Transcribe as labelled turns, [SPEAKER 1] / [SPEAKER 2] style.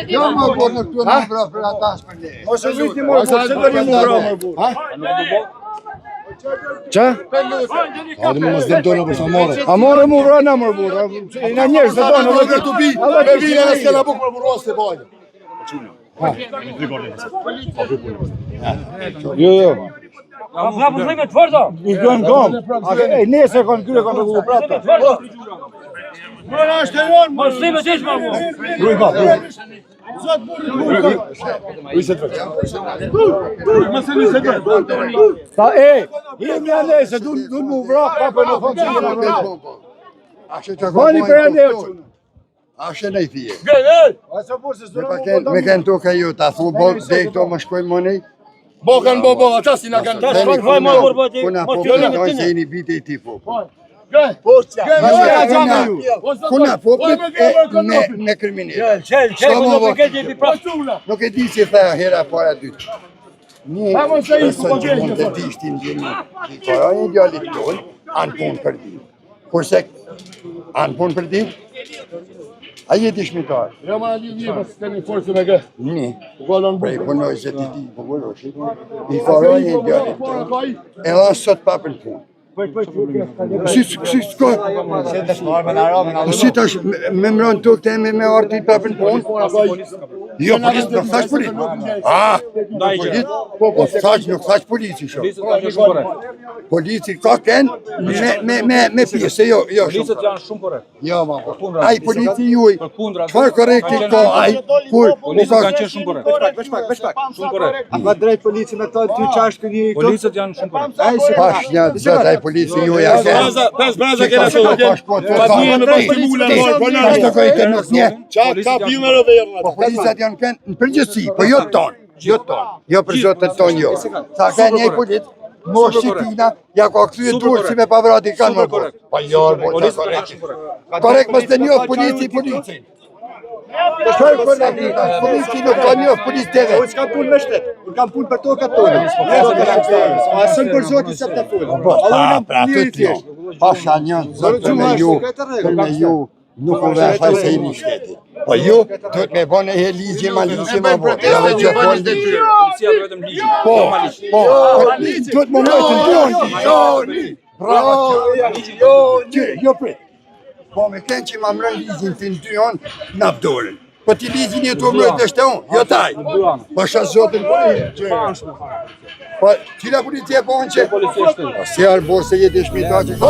[SPEAKER 1] Jo më po në këtu në mbra për ata shpër ne.
[SPEAKER 2] Ose viti më po, se do një më mbra më bu. Qa?
[SPEAKER 1] A dhe më më zdem tonë për sa more.
[SPEAKER 2] A more më mbra në më bu. Në njerës të tonë.
[SPEAKER 1] Në të bi, me vile në s'kena buk për burros të bajnë.
[SPEAKER 2] Jo.
[SPEAKER 3] A prapu thime të forta?
[SPEAKER 2] I kënë kom. Nese kanë kyre kanë rëgullu prapta.
[SPEAKER 3] Mëra është e jonë, më thime të ishma mu.
[SPEAKER 2] Ruj ka. Ta jemi ane se du mu vrak pape në thonë që jena vrak. Bani për ane e qënë.
[SPEAKER 1] Ashe në i thije.
[SPEAKER 2] Gënë!
[SPEAKER 1] Me kënë toka ju, ta thu bol, dhe i këto më shkojnë mënej.
[SPEAKER 3] Bo kanë bo, ata si na kanë. Ta shkojnë vaj ma borbati.
[SPEAKER 1] Kuna po për dojnë se jeni bite i tipo.
[SPEAKER 3] Gënë!
[SPEAKER 1] Kuna po për me kriminell. Nuk e di si tha hera para dytë. Një person që mund të di shtin gjeni. Para një djallit tonë, anë punë për di. Kurse anë punë për di, a jeti shmitar?
[SPEAKER 3] Jo ma një një, pas të një forësë me gë.
[SPEAKER 1] Një. Prej punoj se ti ti po vëroshi. I para një djallit tonë. E la sot pa për punë. Si s'ka? Si tash me mron tuk të eme me arti pa për punë? Jo, polis nuk thash polis. Po thash nuk thash polisi shumë. Polisi ka kënë me pjesë, jo shumë.
[SPEAKER 4] Policët janë shumë korrekt.
[SPEAKER 1] Jo, ma po. Ai polisi juaj, çfarë korrekti ka ai?
[SPEAKER 4] Policët kanë qenë shumë korrekt.
[SPEAKER 2] Veç pak.
[SPEAKER 4] Shumë korrekt.
[SPEAKER 2] A ka drejt polici me ta ty qash këni këto?
[SPEAKER 4] Policët janë shumë korrekt.
[SPEAKER 1] Pash një zot ai polisi juaj a ka.
[SPEAKER 3] Pes braza kena shumë. Pa një në bashkë mula lor, po na.
[SPEAKER 1] Ashtu ka i të nuk një.
[SPEAKER 3] Ka filmë rëve janë.
[SPEAKER 1] Po policat janë kënë në përgjithësi, po jo tonë. Jo tonë. Jo për zotët tonë jo. Sa ka një polit, mosh si tina, ja ka këthyë durë si me pavrati kanë më bërë. Pa jo, korekt mos të njohë polici. Çfarë korrekti? Polici nuk ka njohë polici deve.
[SPEAKER 2] Unë s'kam punë me shtetë, unë kam punë për tokat tonë. A sën për zotin se të fullë.
[SPEAKER 1] Pra të t'jo. Pasha një zotë për me ju, nuk u vefaj se i një shteti. Po ju, të me bone e ligje ma bërë.
[SPEAKER 4] Policia vetëm ligj.
[SPEAKER 1] Po, të më mëjtë në tonë. Bravo, jo prit. Po me kënë që ma mërën ligjin të në dy onë, në abdorën. Po ti ligjin e të mërën të shte unë, jo taj. Po shë zotën po tila policia po në që? Si arë borë se jetë e shmita që ka